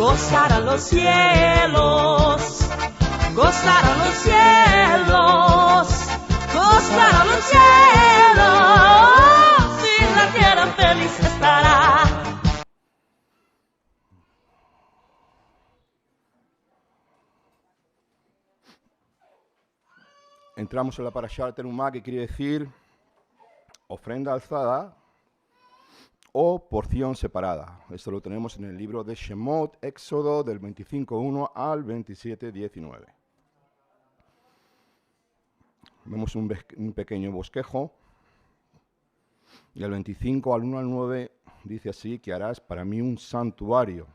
gozarán los cielos, gozarán los cielos, gozarán los cielos, y la tierra feliz estará. Entramos en la parashá Terumá, que quiere decir ofrenda alzada o porción separada. Esto lo tenemos en el libro de Shemot, Éxodo, del 25:1 al 27:19. Vemos un pequeño bosquejo. Y del 25 al 1 al 9 dice así, que harás para mí un santuario.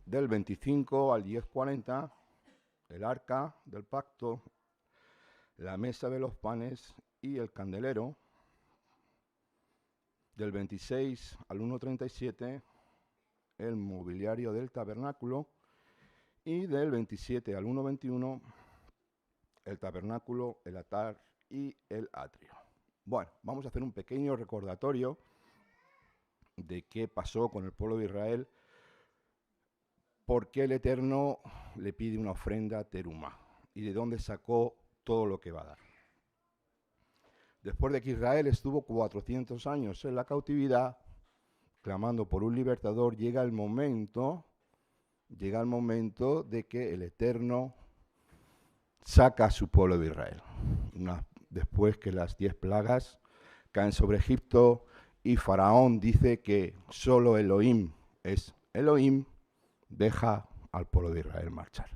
Del 25 al 10:40, el arca del pacto, la mesa de los panes y el candelero. Del 26 al 1:37, el mobiliario del tabernáculo. Y del 27 al 1:21, el tabernáculo, el altar y el atrio. Bueno, vamos a hacer un pequeño recordatorio de qué pasó con el pueblo de Israel, por qué el Eterno le pide una ofrenda terumá y de dónde sacó todo lo que va a dar. Después de que Israel estuvo 400 años en la cautividad, clamando por un libertador, llega el momento de que el Eterno saca a su pueblo de Israel. Después que las 10 plagas caen sobre Egipto y Faraón dice que solo Elohim es Elohim, deja al pueblo de Israel marchar.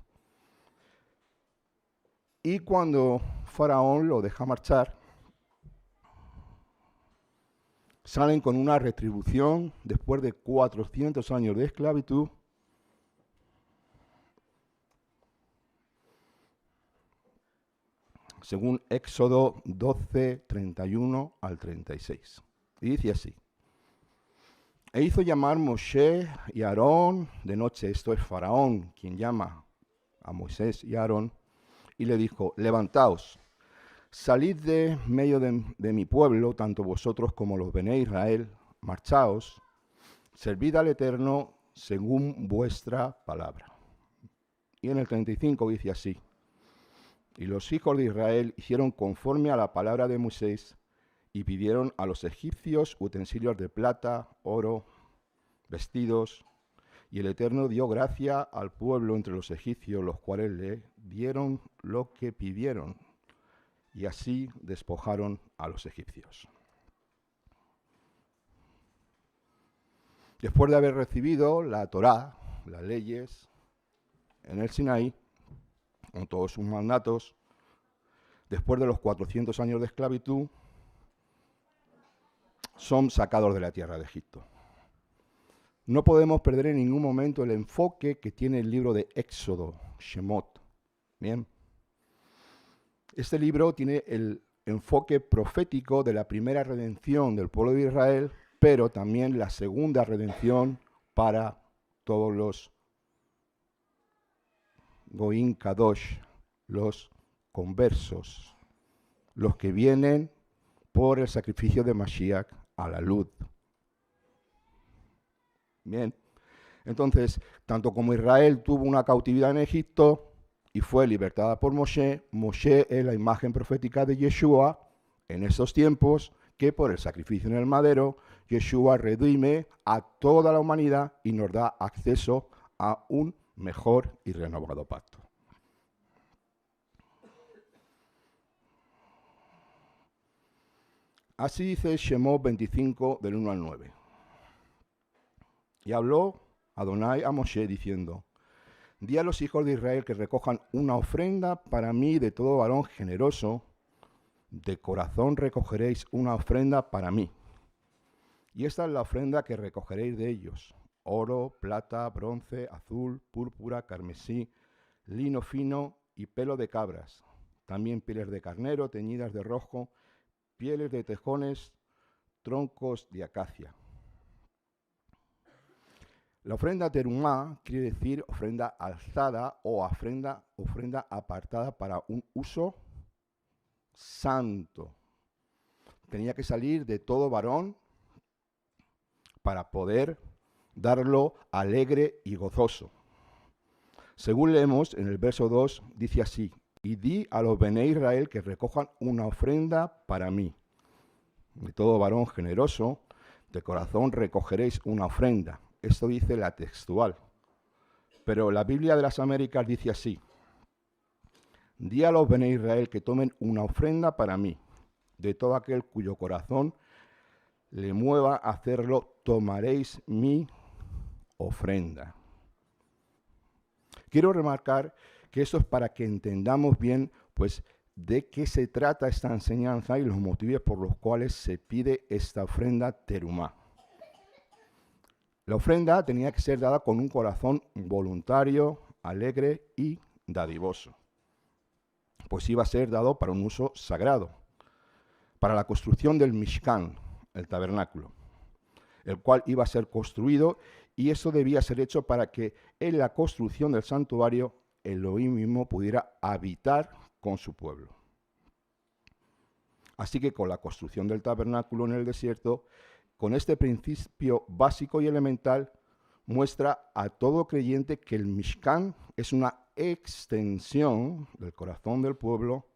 Y cuando Faraón lo deja marchar, salen con una retribución después de 400 años de esclavitud. Según Éxodo 12, 31 al 36. Y dice así: E hizo llamar Moshe y Aarón de noche. Esto es Faraón quien llama a Moisés y a Aarón, y le dijo: levantaos, salid de medio de mi pueblo, tanto vosotros como los Bené Israel, marchaos, servid al Eterno según vuestra palabra. Y en el 35 dice así: Y los hijos de Israel hicieron conforme a la palabra de Moisés, y pidieron a los egipcios utensilios de plata, oro, vestidos, y el Eterno dio gracia al pueblo entre los egipcios, los cuales le dieron lo que pidieron, y así despojaron a los egipcios. Después de haber recibido la Torá, las leyes, en el Sinaí, con todos sus mandatos, después de los 400 años de esclavitud, son sacados de la tierra de Egipto. No podemos perder en ningún momento el enfoque que tiene el libro de Éxodo, Shemot. Bien. Este libro tiene el enfoque profético de la primera redención del pueblo de Israel, pero también la segunda redención para todos los Goim Kadosh, los conversos, los que vienen por el sacrificio de Mashiach a la luz. Bien, entonces, tanto como Israel tuvo una cautividad en Egipto y fue libertada por Moshe, Moshe es la imagen profética de Yeshua en estos tiempos, que por el sacrificio en el madero, Yeshua redime a toda la humanidad y nos da acceso a un mejor y renovado pacto. Así dice Shemot 25, del 1 al 9. Y habló Adonai a Moshe diciendo: Di a los hijos de Israel que recojan una ofrenda para mí de todo varón generoso. De corazón recogeréis una ofrenda para mí. Y esta es la ofrenda que recogeréis de ellos: oro, plata, bronce, azul, púrpura, carmesí, lino fino y pelo de cabras. También pieles de carnero teñidas de rojo, pieles de tejones, troncos de acacia. La ofrenda terumá quiere decir ofrenda alzada o ofrenda apartada para un uso santo. Tenía que salir de todo varón para poder darlo alegre y gozoso. Según leemos en el verso 2, dice así: y di a los Bené Israel que recojan una ofrenda para mí. De todo varón generoso, de corazón recogeréis una ofrenda. Esto dice la textual. Pero la Biblia de las Américas dice así: di a los Bené Israel que tomen una ofrenda para mí. De todo aquel cuyo corazón le mueva a hacerlo, tomaréis mi ofrenda. Quiero remarcar que esto es para que entendamos bien, pues, de qué se trata esta enseñanza y los motivos por los cuales se pide esta ofrenda terumá. La ofrenda tenía que ser dada con un corazón voluntario, alegre y dadivoso, pues iba a ser dado para un uso sagrado, para la construcción del Mishkan, el tabernáculo, el cual iba a ser construido, y eso debía ser hecho para que en la construcción del santuario Elohim mismo pudiera habitar con su pueblo. Así que con la construcción del tabernáculo en el desierto, con este principio básico y elemental, muestra a todo creyente que el Mishkan es una extensión del corazón del pueblo,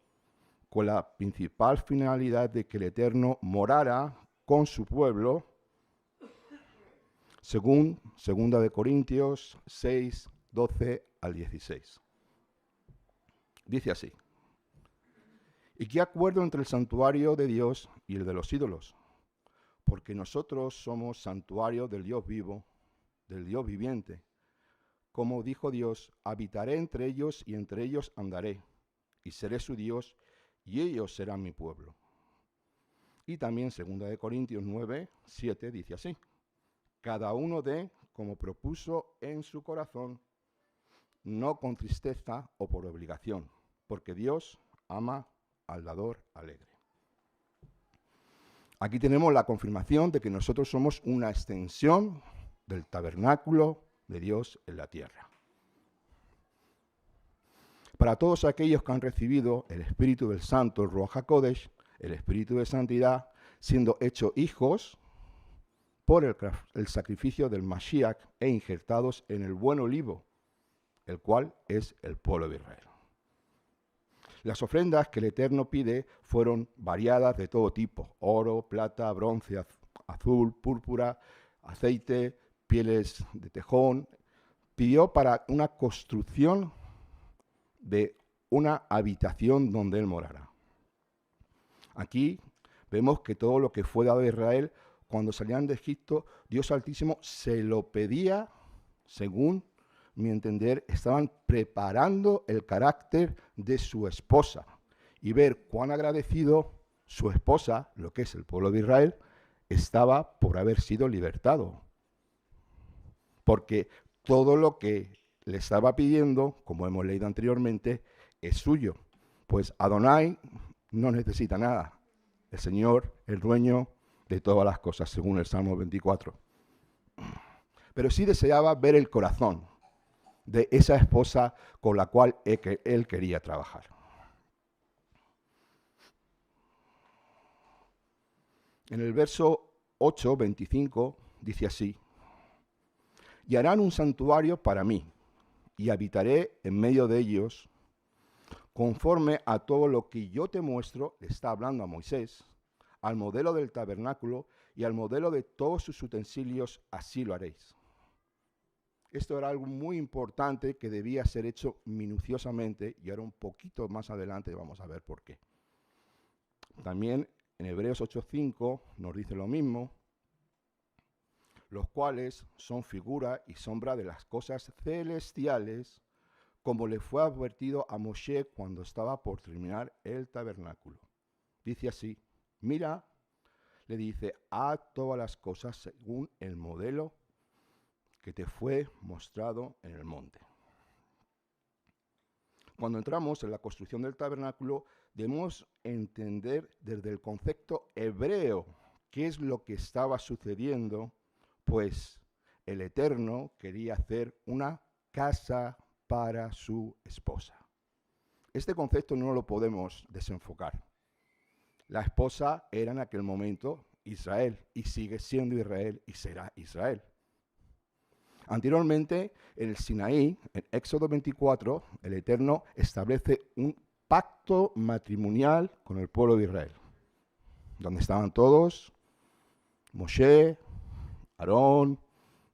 con la principal finalidad de que el Eterno morara con su pueblo, según 2 Corintios 6, 12 al 16. Dice así: ¿y qué acuerdo entre el santuario de Dios y el de los ídolos? Porque nosotros somos santuario del Dios vivo, del Dios viviente. Como dijo Dios, habitaré entre ellos y entre ellos andaré, y seré su Dios, y ellos serán mi pueblo. Y también 2 Corintios 9, 7 dice así: cada uno dé como propuso en su corazón, no con tristeza o por obligación, porque Dios ama al dador alegre. Aquí tenemos la confirmación de que nosotros somos una extensión del tabernáculo de Dios en la tierra. Para todos aquellos que han recibido el Espíritu del Santo, el Ruach HaKodesh, el Espíritu de Santidad, siendo hechos hijos por el sacrificio del Mashiach e injertados en el buen olivo, el cual es el pueblo de Israel. Las ofrendas que el Eterno pide fueron variadas de todo tipo: oro, plata, bronce, azul, púrpura, aceite, pieles de tejón. Pidió para una construcción de una habitación donde él morara. Aquí vemos que todo lo que fue dado a Israel cuando salían de Egipto, Dios Altísimo se lo pedía, según mi entender, estaban preparando el carácter de su esposa y ver cuán agradecido su esposa, lo que es el pueblo de Israel, estaba por haber sido libertado. Porque todo lo que le estaba pidiendo, como hemos leído anteriormente, es suyo. Pues Adonai no necesita nada. El Señor, el dueño de todas las cosas, según el Salmo 24. Pero sí deseaba ver el corazón de esa esposa con la cual él quería trabajar. En el verso 8, 25, dice así: y harán un santuario para mí, y habitaré en medio de ellos, conforme a todo lo que yo te muestro. Le está hablando a Moisés, al modelo del tabernáculo y al modelo de todos sus utensilios, así lo haréis. Esto era algo muy importante que debía ser hecho minuciosamente, y ahora un poquito más adelante vamos a ver por qué. También en Hebreos 8:5 nos dice lo mismo: los cuales son figura y sombra de las cosas celestiales, como le fue advertido a Moshe cuando estaba por terminar el tabernáculo. Dice así: mira, le dice, haz todas las cosas según el modelo que te fue mostrado en el monte. Cuando entramos en la construcción del tabernáculo, debemos entender desde el concepto hebreo qué es lo que estaba sucediendo, pues el Eterno quería hacer una casa para su esposa. Este concepto no lo podemos desenfocar. La esposa era en aquel momento Israel, y sigue siendo Israel, y será Israel. Anteriormente, en el Sinaí, en Éxodo 24, el Eterno establece un pacto matrimonial con el pueblo de Israel, donde estaban todos, Moshe, Aarón,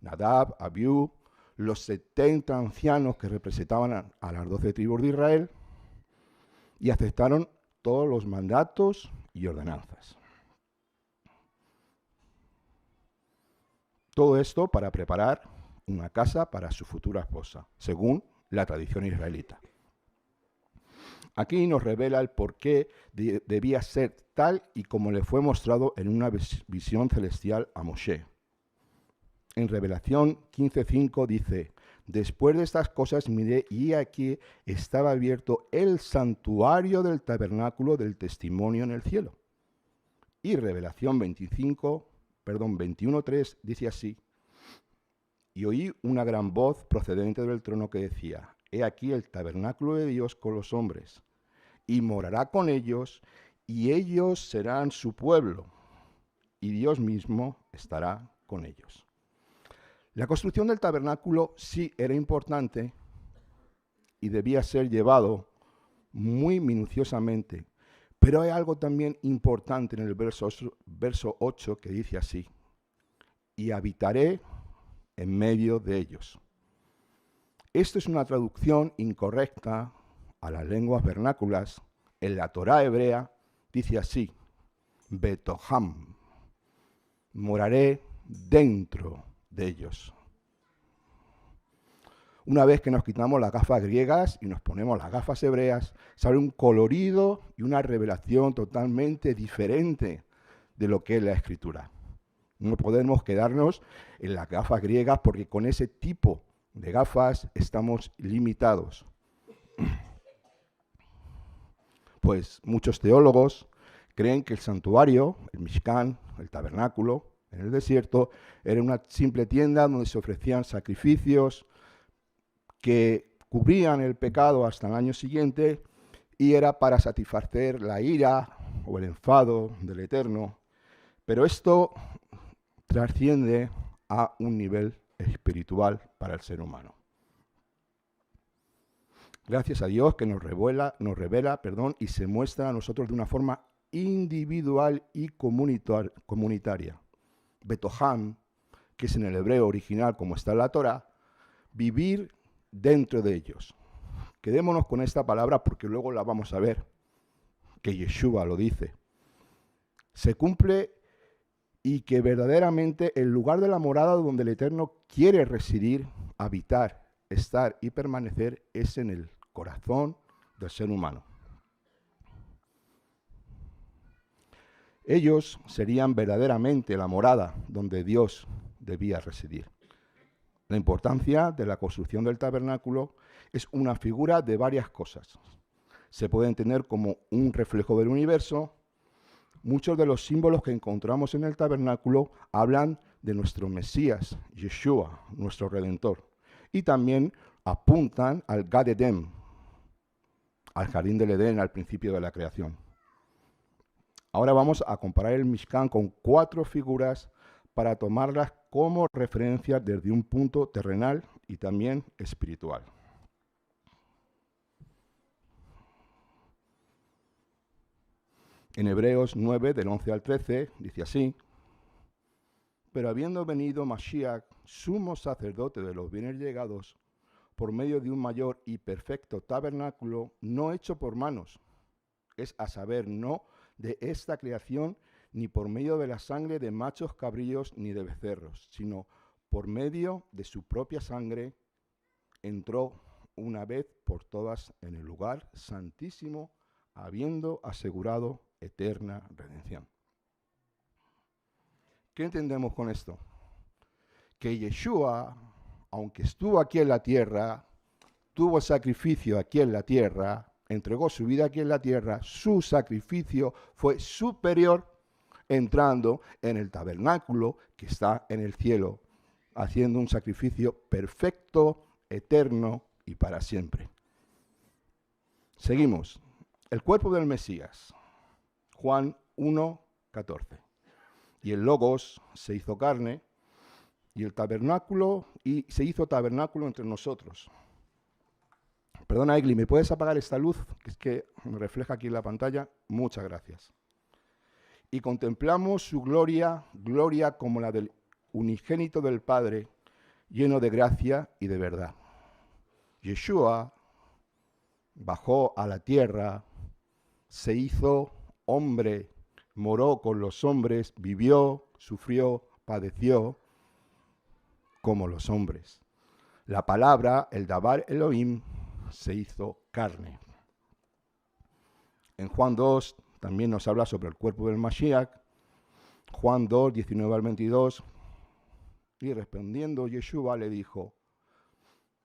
Nadab, Abiú, los 70 ancianos que representaban a las 12 tribus de Israel, y aceptaron todos los mandatos y ordenanzas. Todo esto para preparar una casa para su futura esposa, según la tradición israelita. Aquí nos revela el por qué debía ser tal y como le fue mostrado en una visión celestial a Moshe. En Revelación 15:5 dice: después de estas cosas miré y aquí estaba abierto el santuario del tabernáculo del testimonio en el cielo. Y Revelación 21:3 dice así: y oí una gran voz procedente del trono que decía: he aquí el tabernáculo de Dios con los hombres, y morará con ellos, y ellos serán su pueblo, y Dios mismo estará con ellos. La construcción del tabernáculo sí era importante y debía ser llevado muy minuciosamente, pero hay algo también importante en el verso 8 que dice así: y habitaré en medio de ellos. Esto es una traducción incorrecta a las lenguas vernáculas. En la Torá hebrea dice así: Betoham, moraré dentro de ellos. Una vez que nos quitamos las gafas griegas y nos ponemos las gafas hebreas, sale un colorido y una revelación totalmente diferente de lo que es la Escritura. No podemos quedarnos en las gafas griegas porque con ese tipo de gafas estamos limitados. Pues muchos teólogos creen que el santuario, el Mishkan, el tabernáculo, en el desierto, era una simple tienda donde se ofrecían sacrificios que cubrían el pecado hasta el año siguiente y era para satisfacer la ira o el enfado del Eterno. Pero esto trasciende a un nivel espiritual para el ser humano. Gracias a Dios que nos revela, y se muestra a nosotros de una forma individual y comunitaria. Betoham, que es en el hebreo original como está en la Torá, vivir dentro de ellos. Quedémonos con esta palabra porque luego la vamos a ver, que Yeshua lo dice. Se cumple y que verdaderamente el lugar de la morada donde el Eterno quiere residir, habitar, estar y permanecer es en el corazón del ser humano. Ellos serían verdaderamente la morada donde Dios debía residir. La importancia de la construcción del tabernáculo es una figura de varias cosas. Se puede entender como un reflejo del universo. Muchos de los símbolos que encontramos en el tabernáculo hablan de nuestro Mesías, Yeshua, nuestro Redentor. Y también apuntan al Gan Eden, al jardín del Edén, al principio de la creación. Ahora vamos a comparar el Mishkan con 4 figuras para tomarlas como referencia desde un punto terrenal y también espiritual. En Hebreos 9, del 11 al 13, dice así: pero habiendo venido Mashiach, sumo sacerdote de los bienes llegados, por medio de un mayor y perfecto tabernáculo, no hecho por manos, es a saber, no de esta creación, ni por medio de la sangre de machos cabríos ni de becerros, sino por medio de su propia sangre, entró una vez por todas en el lugar santísimo, habiendo asegurado eterna redención. ¿Qué entendemos con esto? Que Yeshua, aunque estuvo aquí en la tierra, tuvo sacrificio aquí en la tierra, entregó su vida aquí en la tierra, su sacrificio fue superior entrando en el tabernáculo que está en el cielo, haciendo un sacrificio perfecto, eterno y para siempre. Seguimos. El cuerpo del Mesías. Juan 1:14. Y el Logos se hizo carne Y se hizo tabernáculo entre nosotros. Perdona, Egli, ¿me puedes apagar esta luz? Que es que me refleja aquí en la pantalla. Muchas gracias. Y contemplamos su gloria, gloria como la del unigénito del Padre, lleno de gracia y de verdad. Yeshua bajó a la tierra, se hizo hombre, moró con los hombres, vivió, sufrió, padeció como los hombres. La palabra, el Dabar Elohim, se hizo carne. En Juan 2 también nos habla sobre el cuerpo del Mashiach. Juan 2, 19 al 22. Y respondiendo Yeshua le dijo: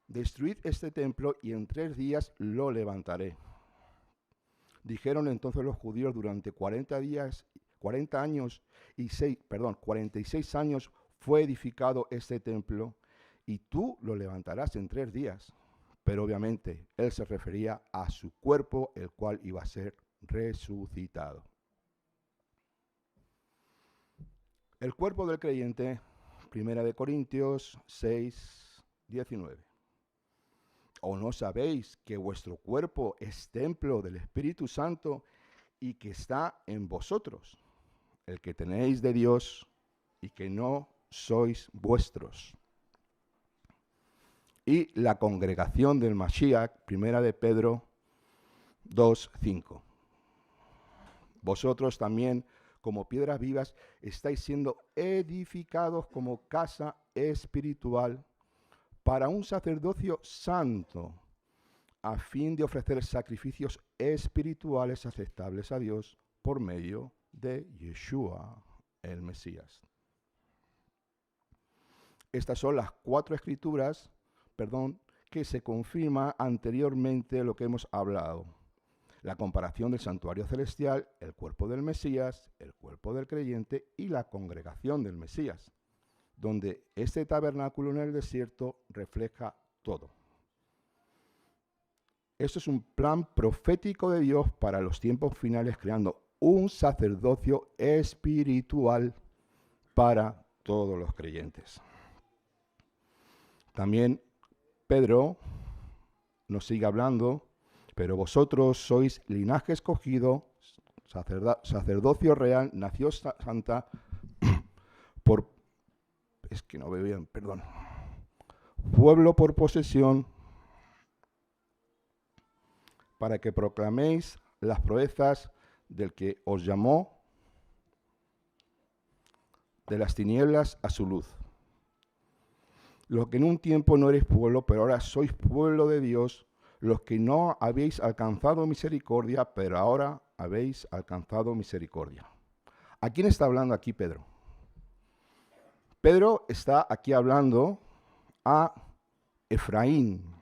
destruid este templo y en 3 días lo levantaré. Dijeron entonces los judíos: durante 46 años fue edificado este templo y tú lo levantarás en 3 días. Pero obviamente él se refería a su cuerpo, el cual iba a ser resucitado. El cuerpo del creyente, 1 Corintios 6, 19. ¿O no sabéis que vuestro cuerpo es templo del Espíritu Santo y que está en vosotros, el que tenéis de Dios y que no sois vuestros? Y la congregación del Mashiach, 1 de Pedro 2, 5. Vosotros también, como piedras vivas, estáis siendo edificados como casa espiritual para un sacerdocio santo, a fin de ofrecer sacrificios espirituales aceptables a Dios por medio de Yeshua, el Mesías. Estas son las 4 escrituras, que se confirma anteriormente lo que hemos hablado. La comparación del santuario celestial, el cuerpo del Mesías, el cuerpo del creyente y la congregación del Mesías, donde este tabernáculo en el desierto refleja todo. Esto es un plan profético de Dios para los tiempos finales, creando un sacerdocio espiritual para todos los creyentes. También Pedro nos sigue hablando: pero vosotros sois linaje escogido, sacerdocio real, nación santa, pueblo por posesión, para que proclaméis las proezas del que os llamó de las tinieblas a su luz. Los que en un tiempo no erais pueblo, pero ahora sois pueblo de Dios, los que no habéis alcanzado misericordia, pero ahora habéis alcanzado misericordia. ¿A quién está hablando aquí Pedro? Pedro está aquí hablando a Efraín.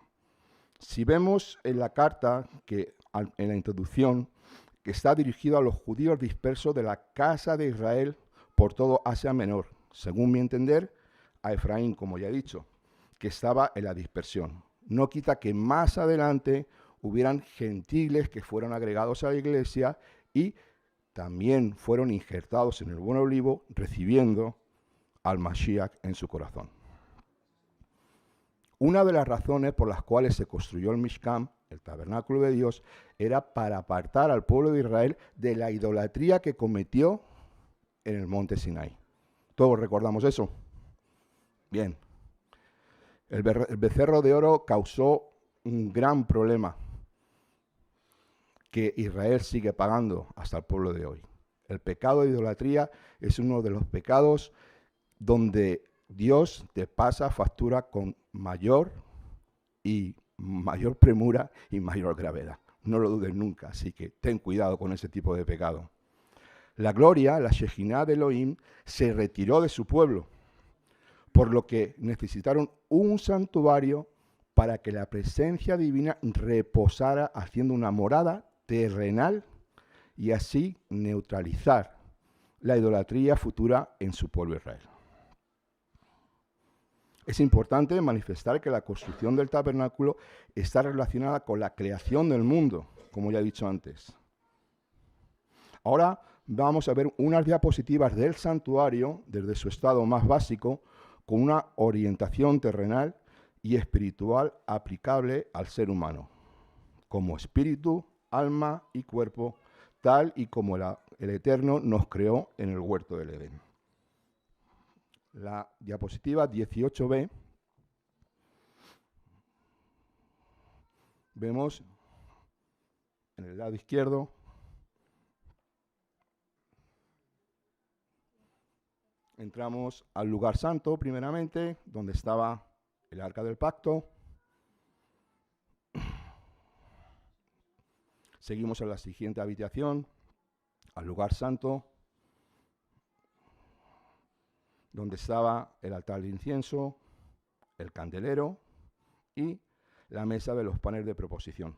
Si vemos en la carta, en la introducción, que está dirigido a los judíos dispersos de la casa de Israel por todo Asia Menor, según mi entender, a Efraín, como ya he dicho, que estaba en la dispersión. No quita que más adelante hubieran gentiles que fueron agregados a la iglesia y también fueron injertados en el buen olivo, recibiendo al Mashiach en su corazón. Una de las razones por las cuales se construyó el Mishkan, el tabernáculo de Dios, era para apartar al pueblo de Israel de la idolatría que cometió en el monte Sinai. ¿Todos recordamos eso? Bien. El becerro de oro causó un gran problema que Israel sigue pagando hasta el pueblo de hoy. El pecado de idolatría es uno de los pecados donde Dios te pasa factura con mayor premura y mayor gravedad. No lo dudes nunca, así que ten cuidado con ese tipo de pecado. La gloria, la Shejinah de Elohim, se retiró de su pueblo, por lo que necesitaron un santuario para que la presencia divina reposara, haciendo una morada terrenal y así neutralizar la idolatría futura en su pueblo Israel. Es importante manifestar que la construcción del tabernáculo está relacionada con la creación del mundo, como ya he dicho antes. Ahora vamos a ver unas diapositivas del santuario desde su estado más básico, con una orientación terrenal y espiritual aplicable al ser humano, como espíritu, alma y cuerpo, tal y como el Eterno nos creó en el huerto del Edén. La diapositiva 18b, vemos en el lado izquierdo entramos al lugar santo primeramente, donde estaba el arca del pacto. Seguimos a la siguiente habitación, al lugar santo, donde estaba el altar de incienso, el candelero y la mesa de los panes de proposición.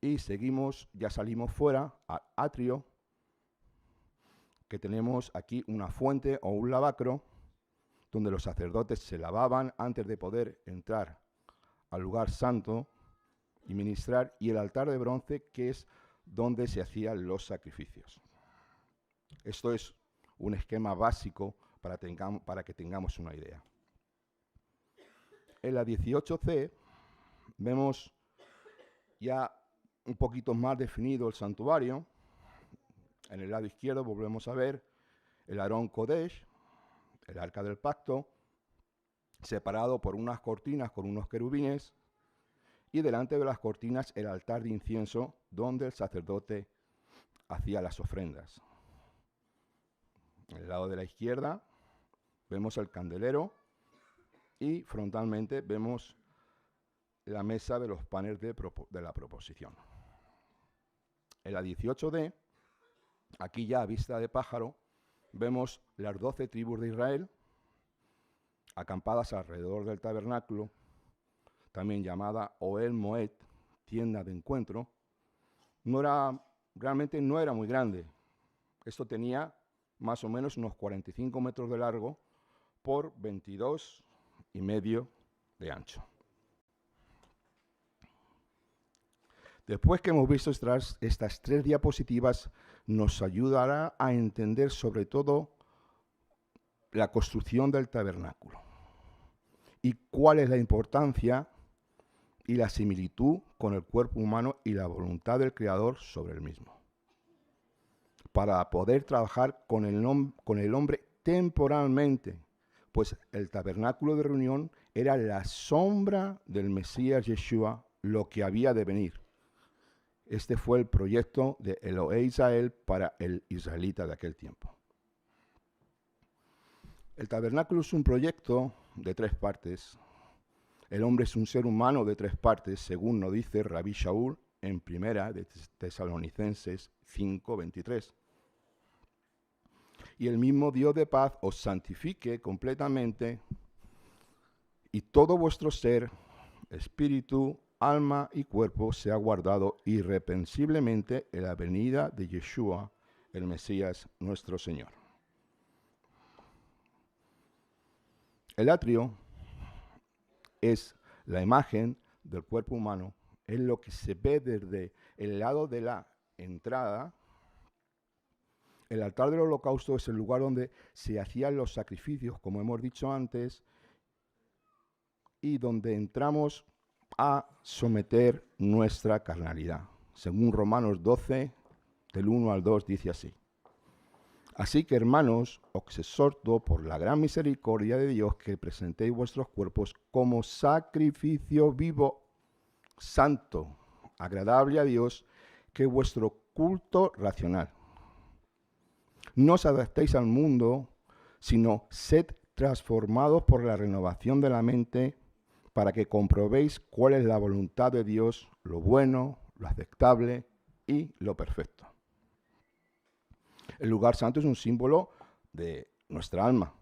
Y seguimos, ya salimos fuera al atrio, que tenemos aquí una fuente o un lavacro, donde los sacerdotes se lavaban antes de poder entrar al lugar santo y ministrar, y el altar de bronce, que es donde se hacían los sacrificios. Esto es un esquema básico para que tengamos una idea. En la 18c vemos ya un poquito más definido el santuario. En el lado izquierdo volvemos a ver el Arón Kodesh, el arca del pacto, separado por unas cortinas con unos querubines, y delante de las cortinas el altar de incienso, donde el sacerdote hacía las ofrendas. En el lado de la izquierda vemos el candelero y frontalmente vemos la mesa de los panes de la proposición. En la 18d, aquí ya a vista de pájaro, vemos las 12 tribus de Israel acampadas alrededor del tabernáculo, también llamada Ohel Moed, tienda de encuentro. Realmente no era muy grande. Esto tenía más o menos unos 45 metros de largo por 22,5 de ancho. Después que hemos visto estas 3 diapositivas, nos ayudará a entender sobre todo la construcción del tabernáculo y cuál es la importancia y la similitud con el cuerpo humano y la voluntad del Creador sobre el mismo, para poder trabajar con el hombre temporalmente, pues el tabernáculo de reunión era la sombra del Mesías Yeshua, lo que había de venir. Este fue el proyecto de Elohé Israel para el israelita de aquel tiempo. El tabernáculo es un proyecto de 3 partes. El hombre es un ser humano de 3 partes, según nos dice Rabí Shaul en Primera de Tesalonicenses 5:23. Y el mismo Dios de paz os santifique completamente, y todo vuestro ser, espíritu, alma y cuerpo sea guardado irreprensiblemente en la venida de Yeshua, el Mesías, nuestro Señor. El atrio es la imagen del cuerpo humano, es lo que se ve desde el lado de la entrada. El altar del holocausto es el lugar donde se hacían los sacrificios, como hemos dicho antes, y donde entramos a someter nuestra carnalidad. Según Romanos 12, del 1 al 2, dice así: Así que, hermanos, os exhorto por la gran misericordia de Dios que presentéis vuestros cuerpos como sacrificio vivo, santo, agradable a Dios, que es vuestro culto racional. No os adaptéis al mundo, sino sed transformados por la renovación de la mente, para que comprobéis cuál es la voluntad de Dios, lo bueno, lo aceptable y lo perfecto. El lugar santo es un símbolo de nuestra alma,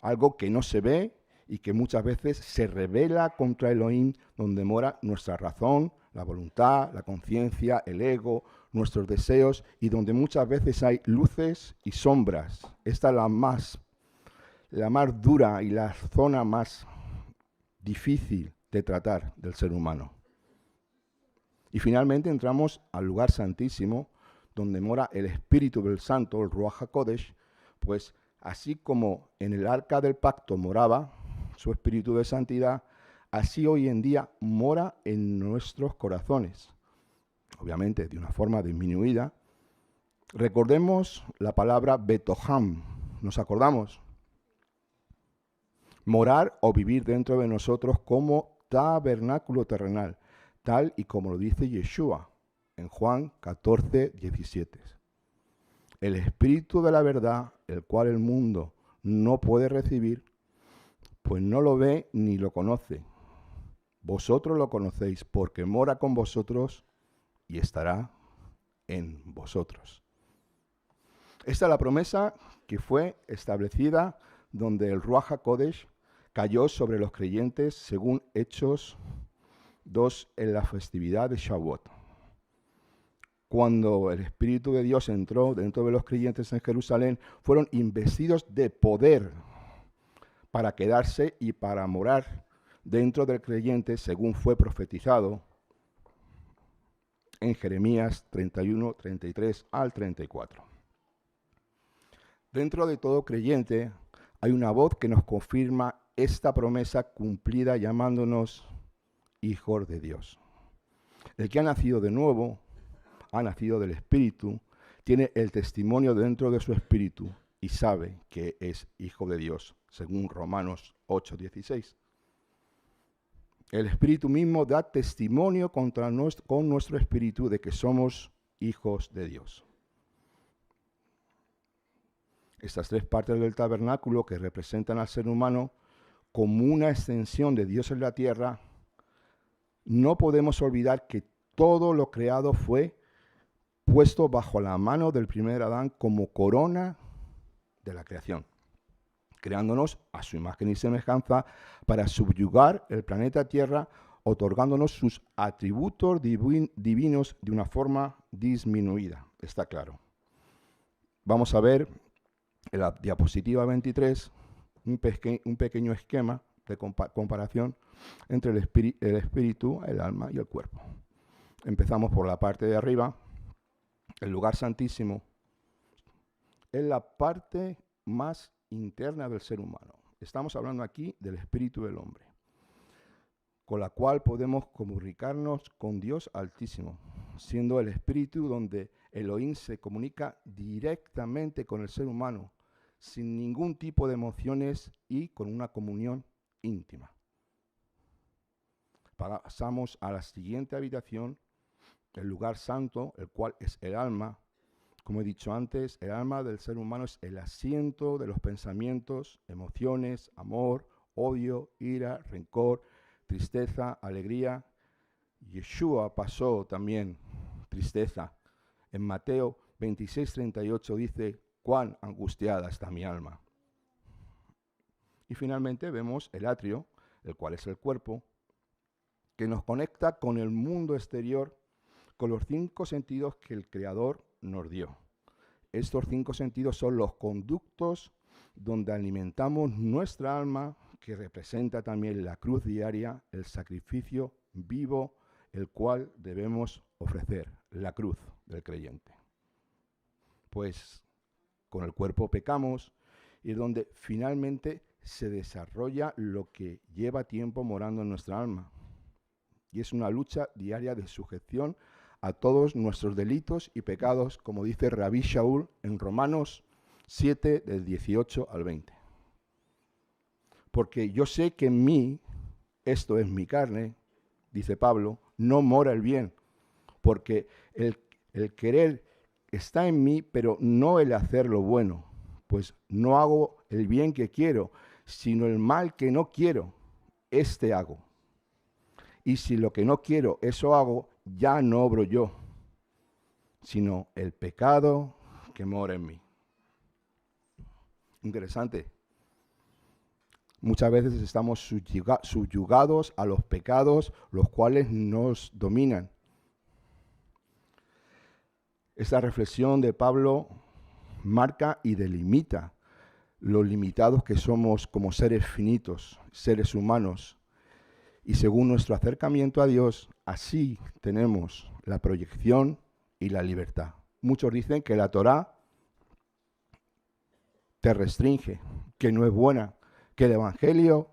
algo que no se ve y que muchas veces se revela contra Elohim, donde mora nuestra razón, la voluntad, la conciencia, el ego, nuestros deseos, y donde muchas veces hay luces y sombras. Esta es la más dura y la zona más difícil de tratar del ser humano. Y finalmente entramos al lugar santísimo, donde mora el Espíritu del Santo, el Ruach HaKodesh, pues Así como en el arca del pacto moraba su espíritu de santidad, así hoy en día mora en nuestros corazones. Obviamente de una forma disminuida. Recordemos la palabra Betoham. ¿Nos acordamos? Morar o vivir dentro de nosotros como tabernáculo terrenal, tal y como lo dice Yeshua en Juan 14, 17. El Espíritu de la verdad, el cual el mundo no puede recibir, pues no lo ve ni lo conoce. Vosotros lo conocéis porque mora con vosotros y estará en vosotros. Esta es la promesa que fue establecida donde el Ruach HaKodesh cayó sobre los creyentes según Hechos 2 en la festividad de Shavuot. Cuando el Espíritu de Dios entró dentro de los creyentes en Jerusalén, fueron investidos de poder para quedarse y para morar dentro del creyente, según fue profetizado en Jeremías 31, 33 al 34. Dentro de todo creyente hay una voz que nos confirma esta promesa cumplida llamándonos hijos de Dios. El que ha nacido de nuevo, ha nacido del Espíritu, tiene el testimonio dentro de su espíritu y sabe que es hijo de Dios, según Romanos 8:16. El Espíritu mismo da testimonio con nuestro espíritu de que somos hijos de Dios. Estas tres partes del tabernáculo que representan al ser humano como una extensión de Dios en la tierra, no podemos olvidar que todo lo creado fue puesto bajo la mano del primer Adán como corona de la creación, creándonos a su imagen y semejanza para subyugar el planeta Tierra, otorgándonos sus atributos divinos de una forma disminuida, está claro. Vamos a ver en la diapositiva 23 un pequeño esquema de comparación entre el espíritu, el alma y el cuerpo. Empezamos por la parte de arriba. El lugar santísimo es la parte más interna del ser humano. Estamos hablando aquí del espíritu del hombre, con la cual podemos comunicarnos con Dios Altísimo, siendo el espíritu donde Elohim se comunica directamente con el ser humano, sin ningún tipo de emociones y con una comunión íntima. Pasamos a la siguiente habitación, el lugar santo, el cual es el alma. Como he dicho antes, el alma del ser humano es el asiento de los pensamientos, emociones, amor, odio, ira, rencor, tristeza, alegría. Yeshua pasó también tristeza. En Mateo 26:38 dice, cuán angustiada está mi alma. Y finalmente vemos el atrio, el cual es el cuerpo, que nos conecta con el mundo exterior, con los 5 sentidos que el Creador nos dio. Estos 5 sentidos son los conductos donde alimentamos nuestra alma, que representa también la cruz diaria, el sacrificio vivo, el cual debemos ofrecer, la cruz del creyente. Pues con el cuerpo pecamos y donde finalmente se desarrolla lo que lleva tiempo morando en nuestra alma. Y es una lucha diaria de sujeción a todos nuestros delitos y pecados, como dice Rabí Shaul en Romanos 7, del 18 al 20. Porque yo sé que en mí, esto es mi carne, dice Pablo, no mora el bien, porque el querer está en mí, pero no el hacer lo bueno, pues no hago el bien que quiero, sino el mal que no quiero, este hago. Y si lo que no quiero, eso hago, ya no obro yo, sino el pecado que mora en mí. Interesante. Muchas veces estamos subyugados a los pecados, los cuales nos dominan. Esta reflexión de Pablo marca y delimita los limitados que somos como seres finitos, seres humanos. Y según nuestro acercamiento a Dios, así tenemos la proyección y la libertad. Muchos dicen que la Torá te restringe, que no es buena, que el Evangelio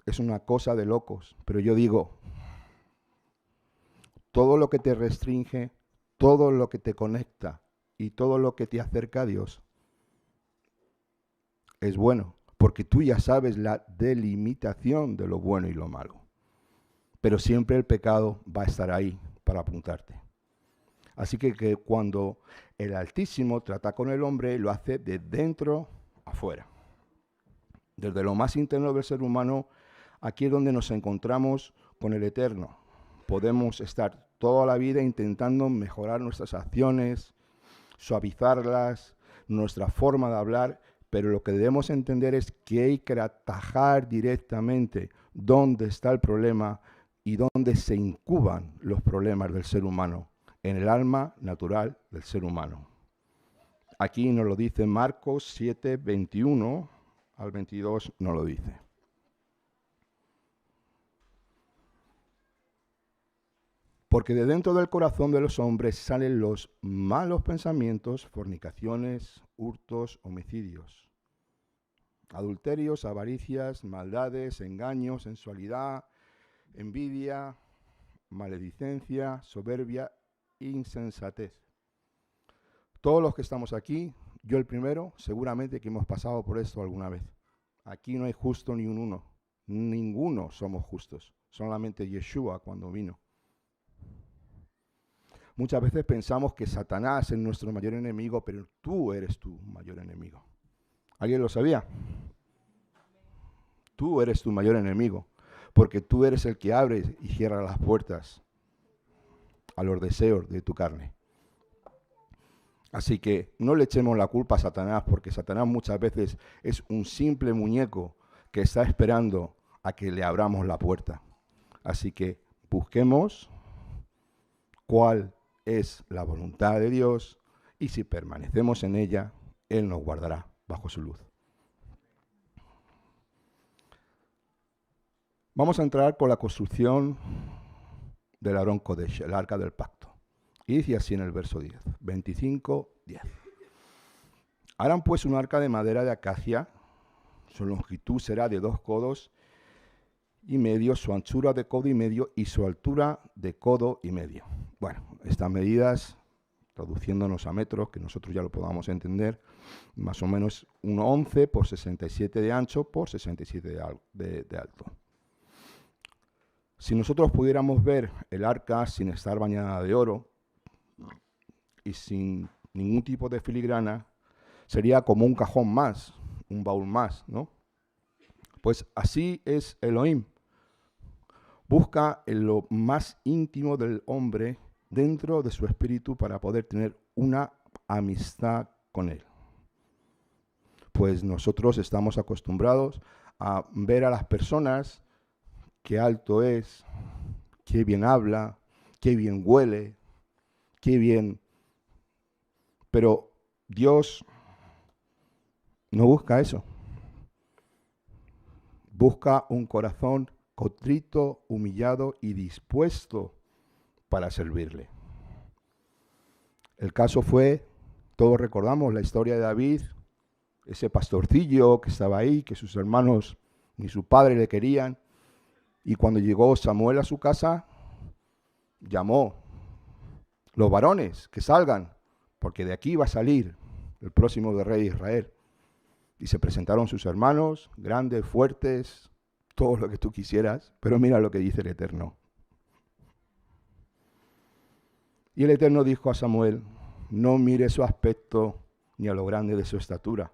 es una cosa de locos. Pero yo digo, todo lo que te restringe, todo lo que te conecta y todo lo que te acerca a Dios es bueno, porque tú ya sabes la delimitación de lo bueno y lo malo. Pero siempre el pecado va a estar ahí para apuntarte. Así que cuando el Altísimo trata con el hombre, lo hace de dentro afuera. Desde lo más interno del ser humano, aquí es donde nos encontramos con el Eterno. Podemos estar toda la vida intentando mejorar nuestras acciones, suavizarlas, nuestra forma de hablar, pero lo que debemos entender es que hay que atajar directamente dónde está el problema y dónde se incuban los problemas del ser humano, en el alma natural del ser humano. Aquí nos lo dice Marcos 7, 21 al 22, nos lo dice. Porque de dentro del corazón de los hombres salen los malos pensamientos, fornicaciones, hurtos, homicidios, adulterios, avaricias, maldades, engaños, sensualidad, envidia, maledicencia, soberbia, insensatez. Todos los que estamos aquí, yo el primero, seguramente que hemos pasado por esto alguna vez. Aquí no hay justo ni un uno. Ninguno somos justos. Solamente Yeshua cuando vino. Muchas veces pensamos que Satanás es nuestro mayor enemigo, pero tú eres tu mayor enemigo. ¿Alguien lo sabía? Tú eres tu mayor enemigo, porque tú eres el que abre y cierra las puertas a los deseos de tu carne. Así que no le echemos la culpa a Satanás, porque Satanás muchas veces es un simple muñeco que está esperando a que le abramos la puerta. Así que busquemos cuál es la voluntad de Dios y si permanecemos en ella, Él nos guardará bajo su luz. Vamos a entrar con la construcción del Arón Kodesh, el arca del pacto. Y dice así en el verso 10, 25, 10. Harán pues un arca de madera de acacia, su longitud será de 2 codos y medio, su anchura de codo y medio y su altura de codo y medio. Bueno, estas medidas, traduciéndonos a metros, que nosotros ya lo podamos entender, más o menos 1,11 por 67 de ancho por 67 de alto. Si nosotros pudiéramos ver el arca sin estar bañada de oro y sin ningún tipo de filigrana, sería como un cajón más, un baúl más, ¿no? Pues así es Elohim. Busca en lo más íntimo del hombre, dentro de su espíritu, para poder tener una amistad con él. Pues nosotros estamos acostumbrados a ver a las personas, qué alto es, qué bien habla, qué bien huele, qué bien. Pero Dios no busca eso. Busca un corazón contrito, humillado y dispuesto para servirle. El caso fue, todos recordamos la historia de David, ese pastorcillo que estaba ahí, que sus hermanos ni su padre le querían, y cuando llegó Samuel a su casa, llamó, los varones, que salgan, porque de aquí va a salir el próximo rey de Israel. Y se presentaron sus hermanos, grandes, fuertes, todo lo que tú quisieras, pero mira lo que dice el Eterno. Y el Eterno dijo a Samuel, no mire su aspecto ni a lo grande de su estatura,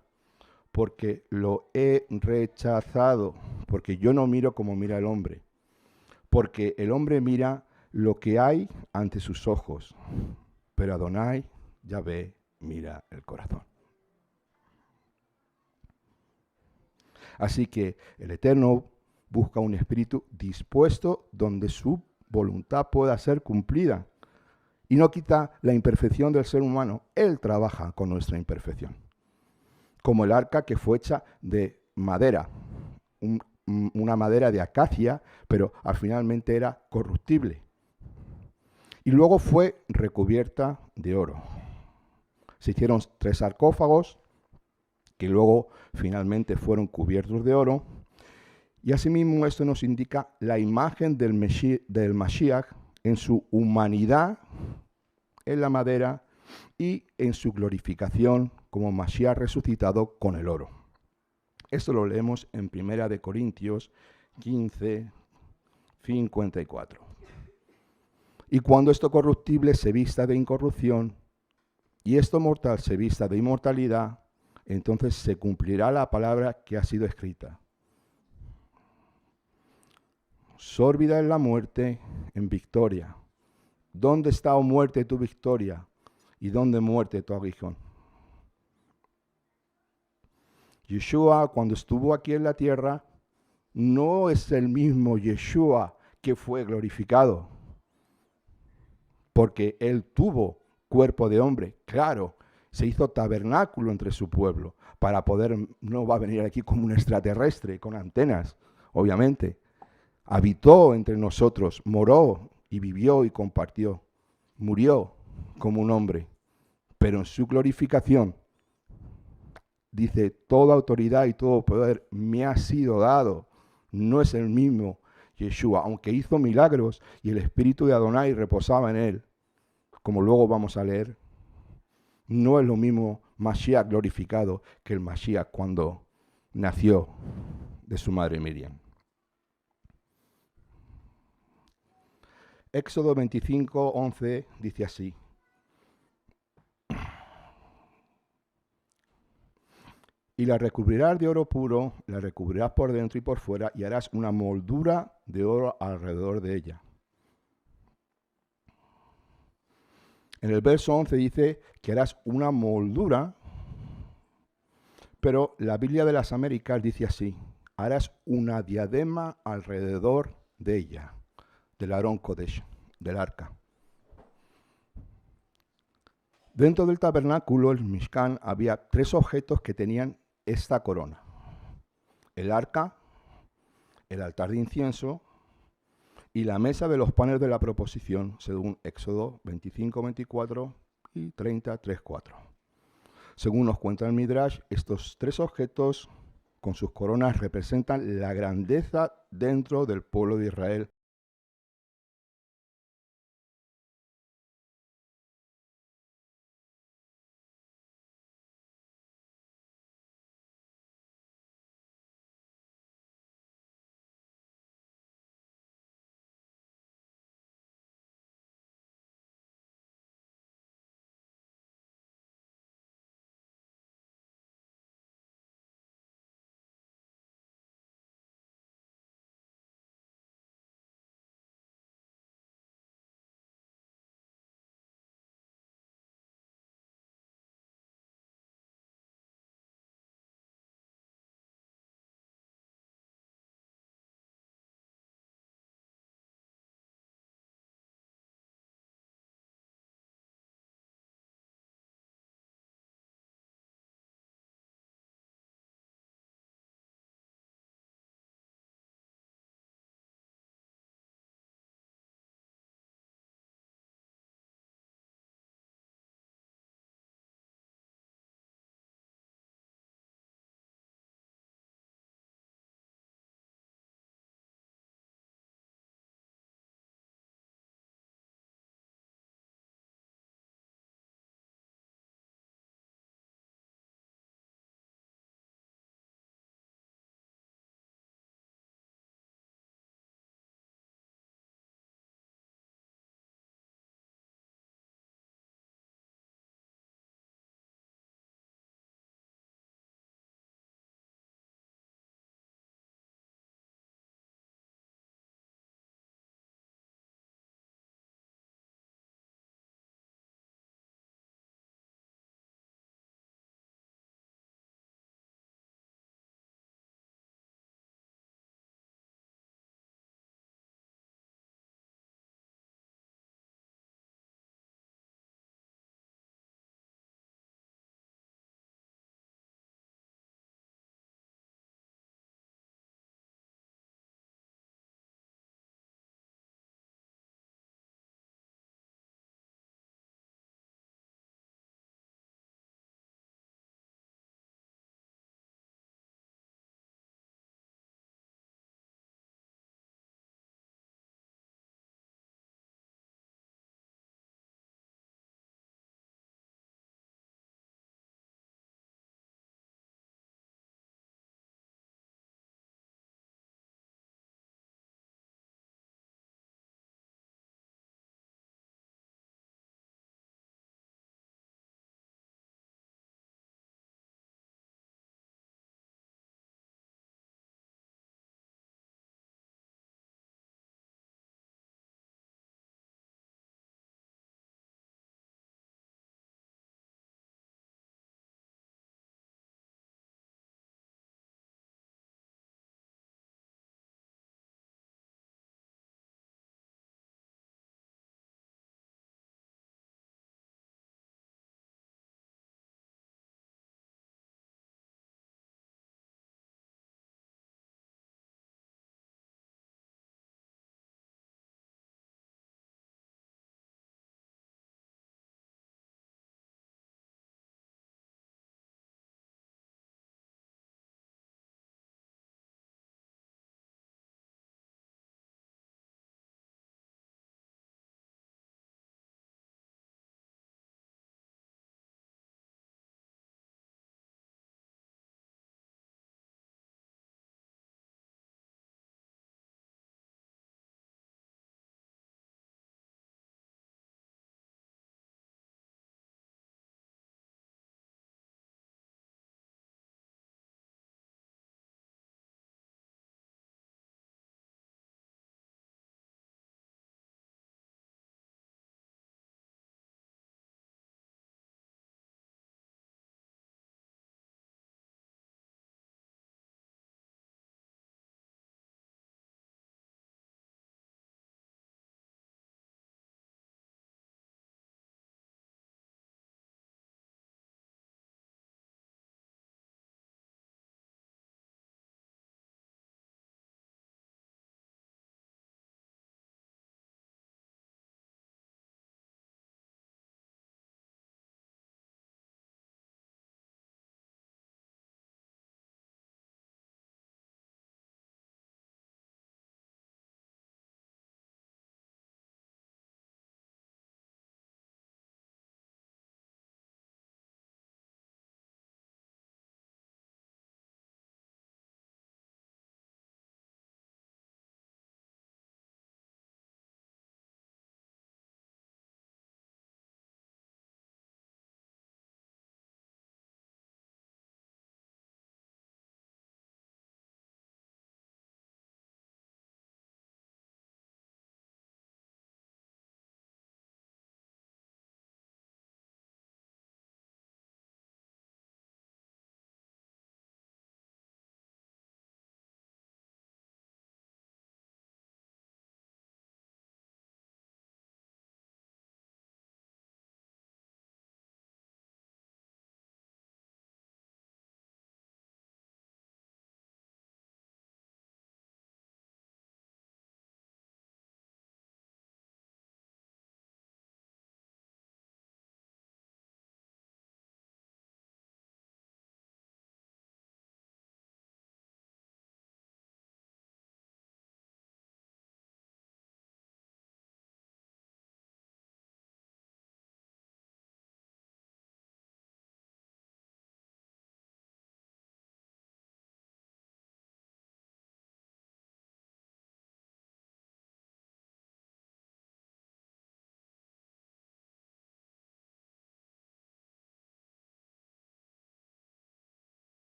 porque lo he rechazado, porque yo no miro como mira el hombre, porque el hombre mira lo que hay ante sus ojos, pero Adonai, Yahvé, mira el corazón. Así que el Eterno busca un espíritu dispuesto donde su voluntad pueda ser cumplida. Y no quita la imperfección del ser humano. Él trabaja con nuestra imperfección. Como el arca que fue hecha de madera. Una madera de acacia, pero finalmente era corruptible. Y luego fue recubierta de oro. Se hicieron 3 sarcófagos que luego finalmente fueron cubiertos de oro. Y asimismo esto nos indica la imagen del Mashiach en su humanidad en la madera y en su glorificación como Mashiach resucitado con el oro. Esto lo leemos en 1 Corintios 15, 54. Y cuando esto corruptible se vista de incorrupción y esto mortal se vista de inmortalidad, entonces se cumplirá la palabra que ha sido escrita. Sórbida es la muerte en victoria. ¿Dónde está, oh muerte, tu victoria? ¿Y dónde muerte tu aguijón? Yeshua, cuando estuvo aquí en la tierra, no es el mismo Yeshua que fue glorificado, porque él tuvo cuerpo de hombre, claro, se hizo tabernáculo entre su pueblo, para poder, no va a venir aquí como un extraterrestre con antenas, obviamente. Habitó entre nosotros, moró y vivió y compartió, murió como un hombre, pero en su glorificación, dice, toda autoridad y todo poder me ha sido dado. No es el mismo Yeshua, aunque hizo milagros y el espíritu de Adonai reposaba en él, como luego vamos a leer, no es lo mismo Mashiach glorificado que el Mashiach cuando nació de su madre Miriam. Éxodo 25, 11 dice así. Y la recubrirás de oro puro, la recubrirás por dentro y por fuera, y harás una moldura de oro alrededor de ella. En el verso 11 dice que harás una moldura, pero la Biblia de las Américas dice así, harás una diadema alrededor de ella, del Aarón Kodesh, del arca. Dentro del tabernáculo, el Mishkan, había 3 objetos que tenían esta corona. El arca, el altar de incienso y la mesa de los panes de la proposición, según Éxodo 25, 24 y 30, 3, 4. Según nos cuenta el Midrash, estos 3 objetos con sus coronas representan la grandeza dentro del pueblo de Israel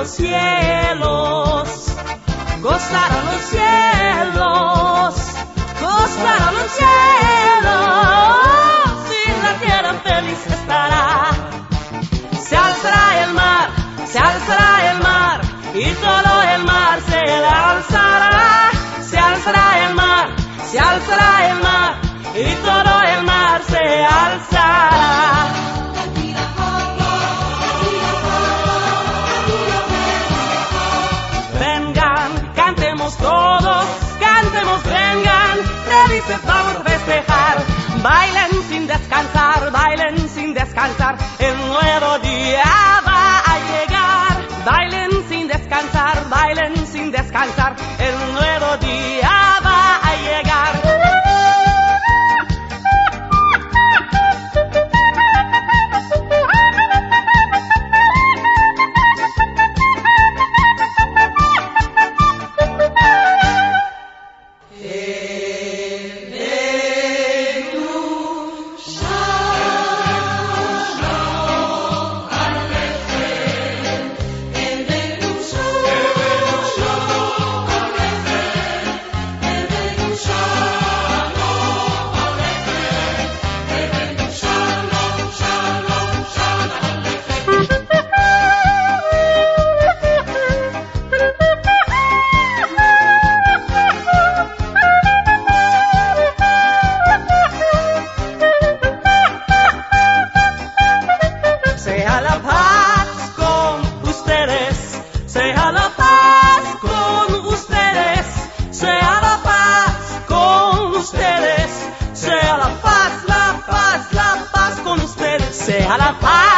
los cielos, gozarán los cielos, gozarán los cielos, y la tierra feliz estará. Se alzará el mar, y todo el mar se alzará. Se alzará el mar, y todo el mar se alzará. Vengan, cantemos todos, cantemos, vengan, felices vamos a festejar. Bailen sin descansar, el nuevo día va a llegar. Bailen sin descansar, el nuevo día va a llegar. Sea la paz con ustedes, sea la paz con ustedes, sea la paz con ustedes, sea la paz con ustedes, sea la paz.